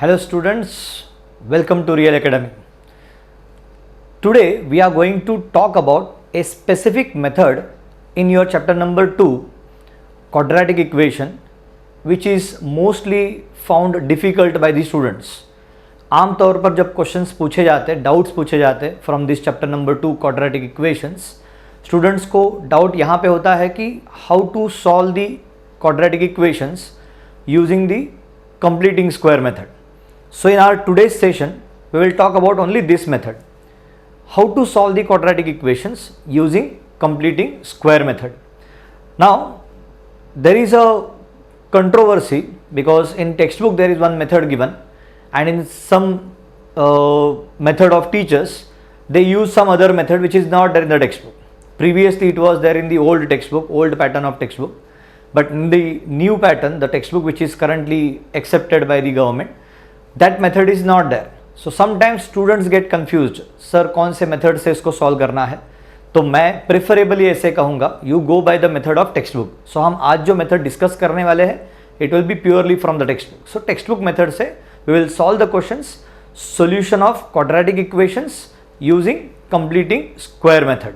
Hello students, welcome to Real Academy. Today we are going to talk about a specific method in your chapter number 2, quadratic equation, which is mostly found difficult by the students. आम तौर पर जब questions पूछे जाते, doubts पूछे जाते from this chapter number 2 quadratic equations, students को doubt यहाँ पे होता है कि how to solve the quadratic equations using the completing square method. So in our today's session we will talk about only this method, how to solve the quadratic equations using completing square method. Now there is a controversy because in textbook there is one method given and in some method of teachers they use some other method which is not there in the textbook. Previously it was there in the old textbook, old pattern of textbook. But in the new pattern, the textbook which is currently accepted by the government, that method is not there. So sometimes students get confused, sir कौन से method से इसको solve करना है. तो मैं preferably ऐसे कहूँगा, you go by the method of textbook. So हम आज जो मेथड डिस्कस करने वाले हैं, it will be purely from the textbook. So textbook method से we will solve the questions, solution of quadratic equations using completing square method.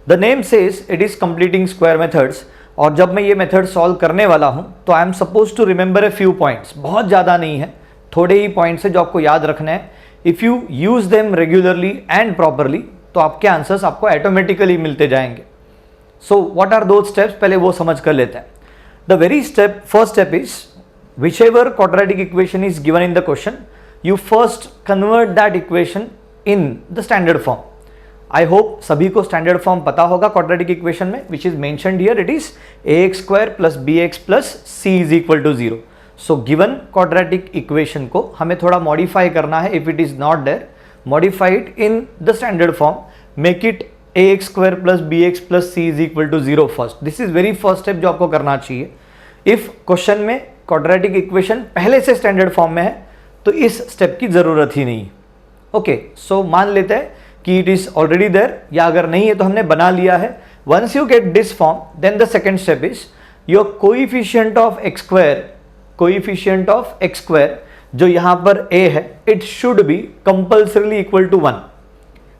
The name says it is completing square methods. और जब मैं ये method solve करने वाला हूँ तो I am suppose to remember a few points. बहुत ज़्यादा नहीं है, थोड़े ही पॉइंट्स है जो आपको याद रखने हैं. If you use them regularly and properly तो आपके आंसर्स आपको ऑटोमेटिकली मिलते जाएंगे. So what are those steps, पहले वो समझ कर लेते हैं. The very first step is whichever quadratic equation is given in the question, you first convert that equation in the standard form. I hope सभी को स्टैंडर्ड फॉर्म पता होगा क्वाड्रेटिक इक्वेशन में, which is mentioned here. It is ax square plus bx plus c is equal to 0. So given quadratic equation को हमें थोड़ा modify करना है. If it is not there, modify it in the standard form, make it ax square plus bx plus c is equal to 0 first. This is very first step जो आपको करना चाहिए. If question में quadratic equation पहले से standard form में है तो इस स्टेप की जरूरत ही नहीं. ओके, सो मान लेते हैं कि इट इज ऑलरेडी देयर, या अगर नहीं है तो हमने बना लिया है. Once you get this form, then the second step is your coefficient of x square, जो यहां पर a है, it should be compulsorily equal to 1.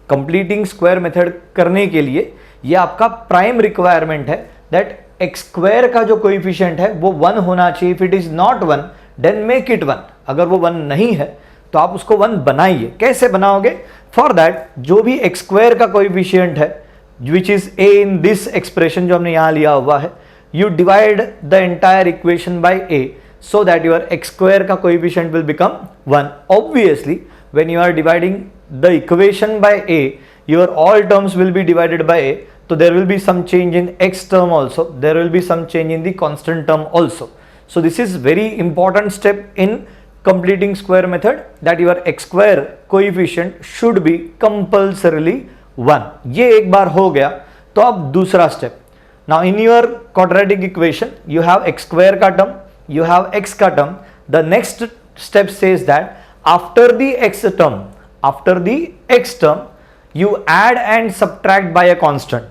Completing square method करने के लिए ये आपका प्राइम रिक्वायरमेंट है दैट एक्स स्क्वायर का जो कोइफिशिएंट है वो 1 होना चाहिए. If it is not 1 then make it 1. अगर वो 1 नहीं है तो आप उसको 1 बनाइए. कैसे बनाओगे? फॉर दैट जो भी एक्स स्क्वायर का कोएफिशिएंट है which is a in this expression जो हमने यहां लिया हुआ है, you divide the entire equation by a so that your x square का coefficient will become 1. Obviously when you are dividing the equation by a, your all terms will be divided by a, so there will be some change in x term also, there will be some change in the constant term also. So this is very important step in completing square method, that your x square coefficient should be compulsorily 1. ये एक बार हो गया तो अब दूसरा step. Now in your quadratic equation you have x square का term, you have x का term. The next step says that after the x term you add and subtract by a constant.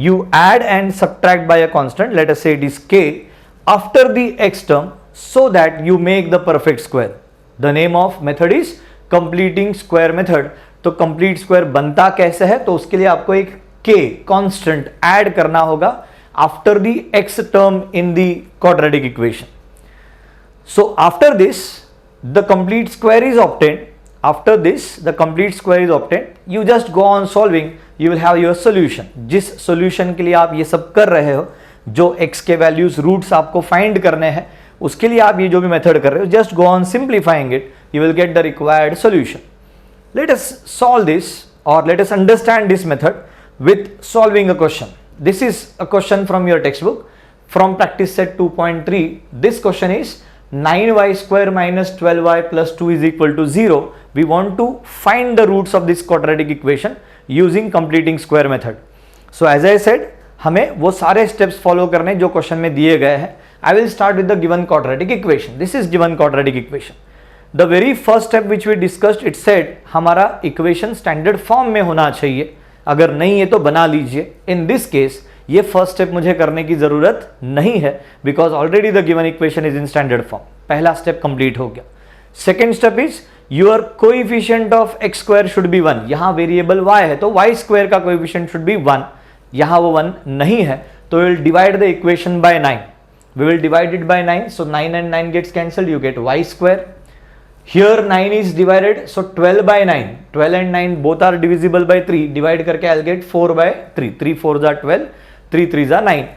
You add and subtract by a constant, let us say it is k, after the x term, so that you make the perfect square. The name of method is completing square method. तो complete square बनता कैसे है? तो उसके लिए आपको एक k constant add करना होगा after the x term in the quadratic equation. So after this the complete square is obtained. After this the complete square is obtained. You just go on solving. You will have your solution. जिस solution के लिए आप ये सब कर रहे हो, जो x के वैल्यूज रूट्स आपको फाइंड करने हैं, उसके लिए आप ये जो भी मेथड कर रहे हो, just go on simplifying it, you will get the required solution. Let us solve this और let us understand this method with solving a question. This is a question from your textbook from practice set 2.3. This question is 9y square minus 12y plus 2 is equal to 0. We want to find the roots of this quadratic equation using completing square method. So as I said, हमें वो सारे steps follow करने जो question में दिए गए हैं. I will start with the given quadratic equation. This is given quadratic equation. The very first step which we discussed, it said हमारा इक्वेशन स्टैंडर्ड फॉर्म में होना चाहिए. अगर नहीं है तो बना लीजिए. In this case ये फर्स्ट स्टेप मुझे करने की जरूरत नहीं है because already the given equation is in standard form. पहला स्टेप कंप्लीट हो गया. Second step is your coefficient of x square should be 1। यहां वेरिएबल y है तो y स्क्वायर का कोएफिशिएंट शुड बी 1, यहां वो 1 नहीं है तो we will divide the equation by 9। We will divide it by 9, so 9 and 9 gets cancelled, you get y square. Here 9 is divided, so 12 by 9, 12 and 9 both are divisible by 3, divide करके I'll get 4 by 3, 3 4s are 12, 3 3s are 9.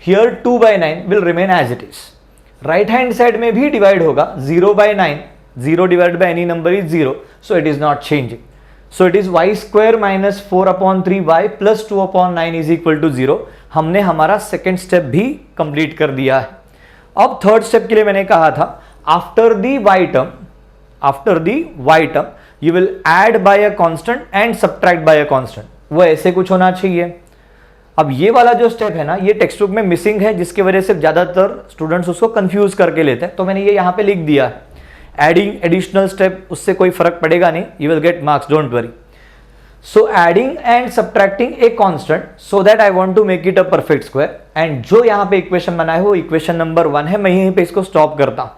Here 2 by 9 will remain as it is. Right hand side में भी divide होगा, 0 by 9, 0 divided by any number is 0, so it is not changing. So it is y square minus 4 upon 3y plus 2 upon 9 is equal to 0. हमने हमारा second step भी complete कर दिया है। अब थर्ड स्टेप के लिए मैंने कहा था after the y term you will add by a constant and subtract by a constant, वो ऐसे कुछ होना चाहिए। अब ये वाला जो स्टेप है ना, ये टेक्स्ट बुक में मिसिंग है, जिसकी वजह से ज्यादातर स्टूडेंट्स उसको कंफ्यूज करके लेते हैं, तो मैंने ये यहाँ पे लिख दिया है। एडिंग एडिशनल स्टेप, उससे कोई फर्क पड़ेगा नहीं, you will get marks, don't worry. So adding and subtracting a constant so that I want to make it a perfect square, and जो यहाँ पे इक्वेशन बना है वो इक्वेशन नंबर 1 है। मैं यहीं पे इसको स्टॉप करता हूं।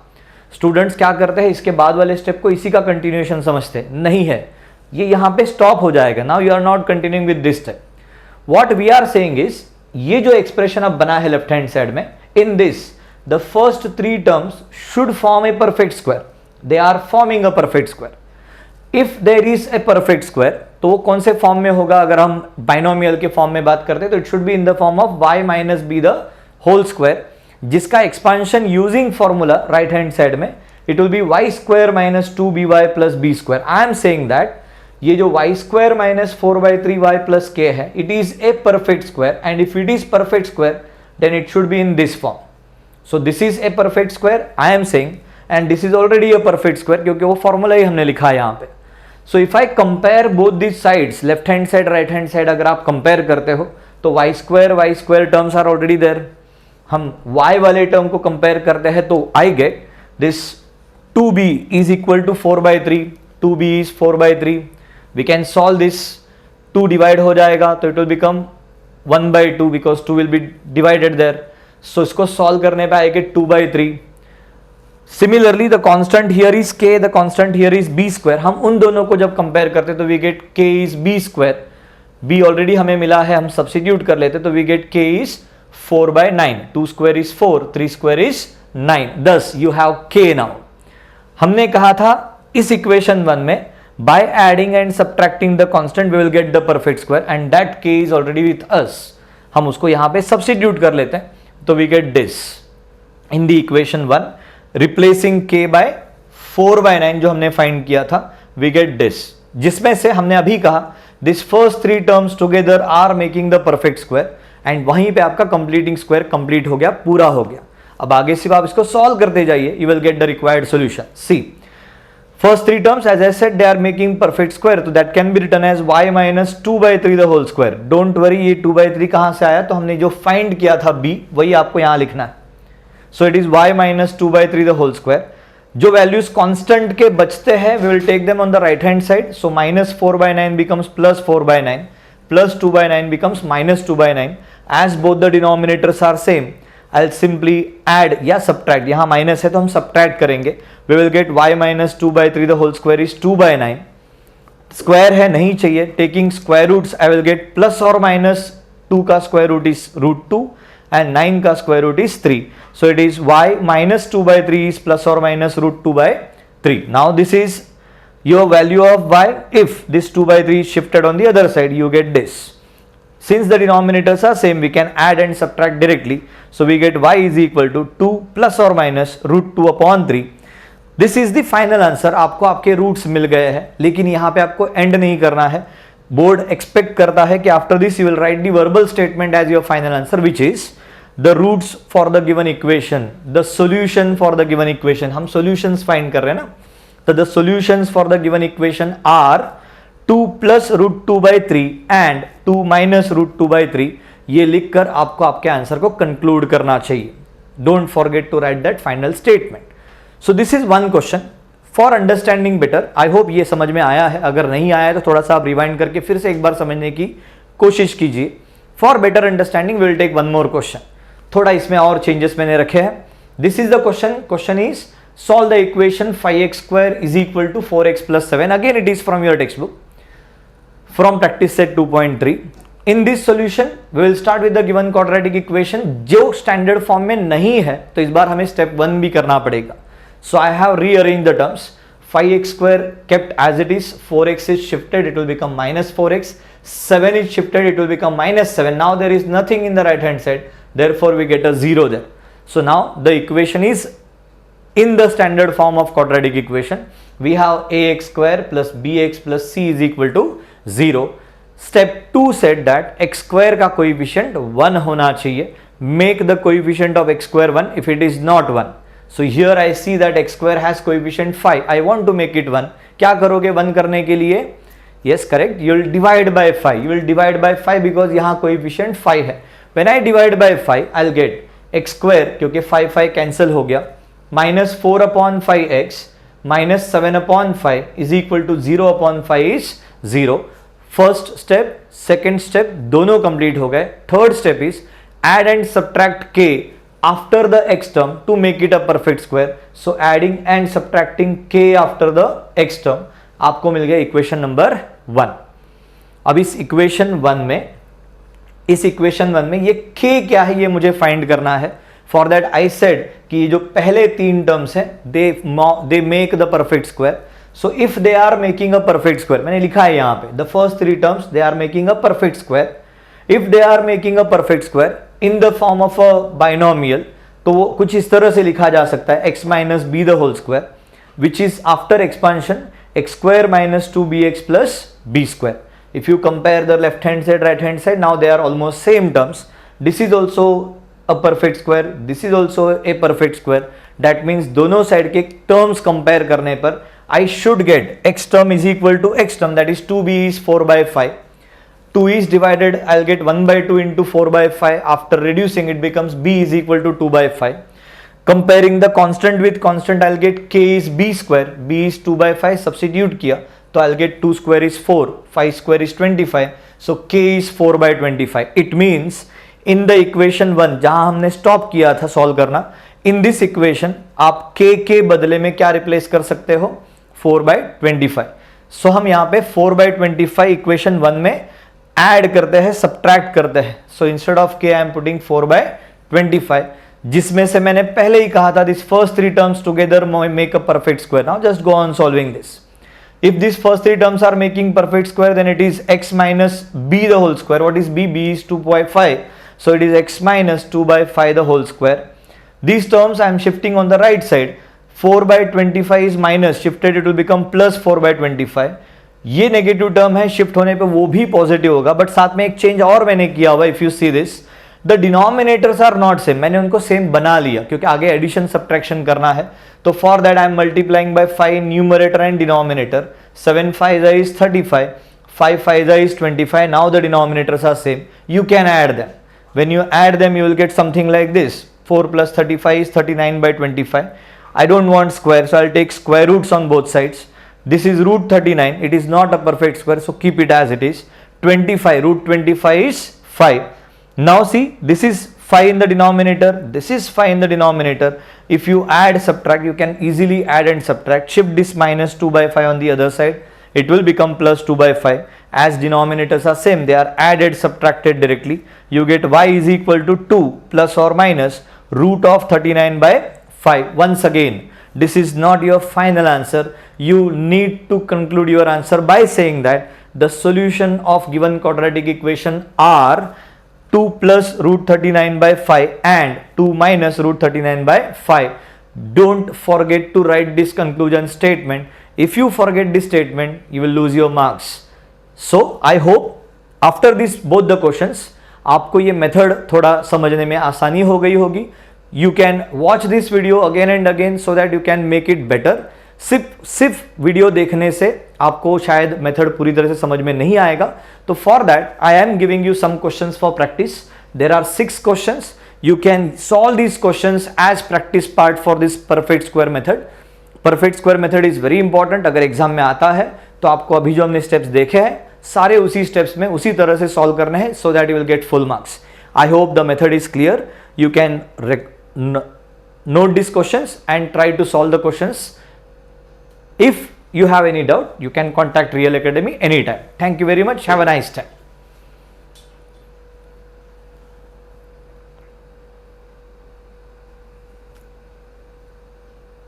स्टूडेंट्स क्या करते हैं, इसके बाद वाले स्टेप को इसी का कंटिन्यूएशन समझते नहीं है, ये यहाँ पे स्टॉप हो जाएगा। Now you are not continuing with this step. What we are saying is, ये जो एक्सप्रेशन अब बना है लेफ्ट हैंड साइड में, in this the first 3 terms should form a perfect square, they are forming a perfect square. If there is a perfect square, तो वो कौन से फॉर्म में होगा? अगर हम बाइनोमियल के फॉर्म में बात करते हैं तो it should be in the form of y minus b the whole square, जिसका expansion using formula right hand side में it will be y square minus 2by plus b square. I am saying that ये जो y square minus 4/3y plus k है, it is a perfect square, and if it is perfect square then it should be in this form. So this is a perfect square I am saying, and this is already a perfect square, क्योंकि वो formula ही हमने लिखा है यहाँ पे। So if I compare both this sides, left hand side right hand side, अगर आप कंपेयर करते हो तो y square terms are already there. हम y वाले टर्म को कंपेयर करते हैं तो I get this 2b is equal to 4/3, 2b is 4/3। We can solve this, 2 divide हो जाएगा तो it will become 1/2 because 2 will be divided there. So इसको सॉल्व करने पे आएगा 2/3। Similarly the constant here is k, the constant here is b square. हम उन दोनों को जब कंपेयर करते तो we get k is b square, b already हमें मिला है, हम सब्स्टिट्यूट कर लेते तो we get k is 4/9, 2 square is 4, 3 square is 9, thus you have k now। हमने कहा था इस इक्वेशन 1 में by adding and subtracting the constant we will get the perfect square, and that k is already with us। हम उसको यहां पे substitute कर लेते हैं तो we get this in the equation 1, replacing k by 4/9 जो हमने फाइंड किया था, we get this, जिसमें से हमने अभी कहा this first 3 terms together are making the perfect square, and वहीं पे आपका completing square complete हो गया, पूरा हो गया। अब आगे सिर्फ आप इसको सॉल्व करते जाइए, you will get the required solution। See, first 3 terms as I said they are making perfect square, तो that can be written as y minus 2/3 the whole square। Don't worry, ये 2/3 कहाँ से आया, तो हमने जो फाइंड किया था b वही आपको यहाँ लिखना है। So it is y minus 2/3 the whole square। जो वैल्यूज कांस्टेंट के बचते हैं we will take them on the right hand side, so minus 4/9 becomes plus 4/9, plus 2/9 becomes minus 2/9। as both the denominators are same, I'll simply add या subtract, यहाँ minus है तो हम subtract करेंगे, we will get y minus 2/3 the whole square is 2/9। Square है नहीं चाहिए, taking square roots I will get plus or minus 2 का square root is √2 and 9 का square root is 3, so it is y minus 2/3 is plus or minus √2/3। now this is your value of y, if this 2/3 is shifted on the other side you get this। since the denominators are same we can add and subtract directly, so we get y is equal to 2 plus or minus √2/3। this is the final answer। आपको आपके roots मिल गए हैं, लेकिन यहाँ पे आपको and नहीं करना है। बोर्ड एक्सपेक्ट करता है कि after this you will write the verbal statement as your final answer, which is the roots for the given equation, the solution for the given equation. हम सॉल्यूशंस फाइंड कर रहे हैं ना, तो the solutions for the given equation are 2 plus √2/3 and 2 minus √2/3। ये लिखकर आपको आपके आंसर को कंक्लूड करना चाहिए। Don't forget to write that final statement. So this is one question for understanding better. I hope ये समझ में आया है, अगर नहीं आया है तो थोड़ा सा आप रिवाइंड करके फिर से एक बार समझने की कोशिश कीजिए। For better understanding will take one more question. थोड़ा इसमें और चेंजेस मैंने रखे हैं। This is the question. Question is solve the equation 5x square is equal to 4x plus 7. Again it is from your textbook, from practice set 2.3. In this solution we will start with the given quadratic equation. जो standard form में नहीं है तो इस बार हमें step 1 भी करना पड़ेगा. So I have rearranged the terms. 5x square kept as it is, 4x is shifted, it will become minus 4x, 7 is shifted, it will become minus 7. Now there is nothing in the right hand side, therefore we get a 0 there. So now the equation is in the standard form of quadratic equation. We have ax square plus bx plus c is equal to 0. Step 2 said that x square का coefficient 1 होना चाहिए. Make the coefficient of x square 1 if it is not 1. So here I see that x square has coefficient 5. I want to make it 1. क्या करोगे 1 करने के लिए? Yes, correct. You will divide by 5. You will divide by 5 because यहाँ coefficient 5 है. When I divide by 5, I'll get x square क्योंकि 5 cancel हो गया. Minus 4 upon 5x minus 7 upon 5 is equal to 0 upon 5 is 0. First step, second step दोनों complete हो गए. Third step is add and subtract k after the x term to make it a perfect square. So adding and subtracting k after the x term, आपको मिल गया equation number 1. अब इस equation 1 में ये k क्या है ये मुझे फाइंड करना है. फॉर दैट आई सेड कि जो पहले 3 टर्म्स हैं they make the perfect square. So if they are making a perfect square, मैंने लिखा है यहाँ पे the first 3 terms they are making a perfect square. If they are making a perfect square in the form of a binomial, तो वो कुछ इस तरह से लिखा जा सकता है x minus b the whole square which is after expansion x square minus 2bx plus b square. If you compare the left hand side right hand side, now they are almost same terms. This is also a perfect square, this is also a perfect square. That means दोनों side के terms compare करने पर I should get x term is equal to x term, that is 2b is 4 by 5. 2 is divided, I'll get 1 by 2 into 4 by 5. After reducing it becomes b is equal to 2 by 5. Comparing the constant with constant, I'll get k is b square, b is 2 by 5. Substitute किया तो I'll get 2 square is 4, 5 square is 25. So k is 4 by 25. It means in the equation 1 जहां हमने stop किया था solve करना, in this equation आप k के बदले में क्या रिप्लेस कर सकते हो? 4 by 25. सो हम यहाँ पे 4 by 25 इक्वेशन 1 में ऐड करते हैं, सब्ट्रैक्ट करते हैं. So instead of k I am putting 4 by 25, जिसमें से मैंने पहले ही कहा था this first 3 terms together make a perfect square. Now just go on solving this. If these first 3 terms are making perfect square, then it is x minus b the whole square. What is b? b is 2.5. So it is x minus 2 by 5 the whole square. These terms I am shifting on the right side. 4 by 25 is minus, shifted it will become plus 4 by 25. ये negative term है, shift होने पे वो भी positive होगा. But साथ में एक चेंज और मैंने किया हुआ. If you see this, the denominators are not same. मैंने उनको सेम बना लिया क्योंकि आगे एडिशन सब्ट्रैक्शन करना है. तो for that I M multiplying by 5 numerator and denominator. 7 5 is 35, 5 5 is 25. Now the denominators are same. You can add them. When you add them, you will get something like this. 4 plus 35 is 39 by 25. I don't want square, so I'll take square roots on both sides. This is root 39. It is not a perfect square, so keep it as it is. 25, root 25 is 5. Now see, this is 5 in the denominator. This is 5 in the denominator. If you add, subtract, you can easily add and subtract. Shift this minus 2 by 5 on the other side. It will become plus 2 by 5. As denominators are same, they are added, subtracted directly. You get y is equal to 2 plus or minus root of 39 by 5. Once again, this is not your final answer. You need to conclude your answer by saying that the solution of given quadratic equation are 2 plus root 39 by 5 and 2 minus root 39 by 5. Don't forget to write this conclusion statement. If you forget this statement, you will lose your marks. So I hope after this both the questions आपको ये method थोड़ा समझने में आसानी हो गई होगी. You can watch this video again and again so that you can make it better. सिर्फ वीडियो देखने से आपको शायद मेथड पूरी तरह से समझ में नहीं आएगा. तो for that I am giving you some questions for practice. There are 6 questions. You can solve these questions as practice part for this perfect square method. Perfect square method is very important. अगर exam में आता है तो आपको अभी जो हमने steps देखे हैं सारे उसी स्टेप्स में उसी तरह से सॉल्व करने हैं so that you will get full marks. I hope the method is clear. You can note these questions and try to solve the questions. If you have any doubt, you can contact Real Academy anytime. Thank you very much. Have a nice time.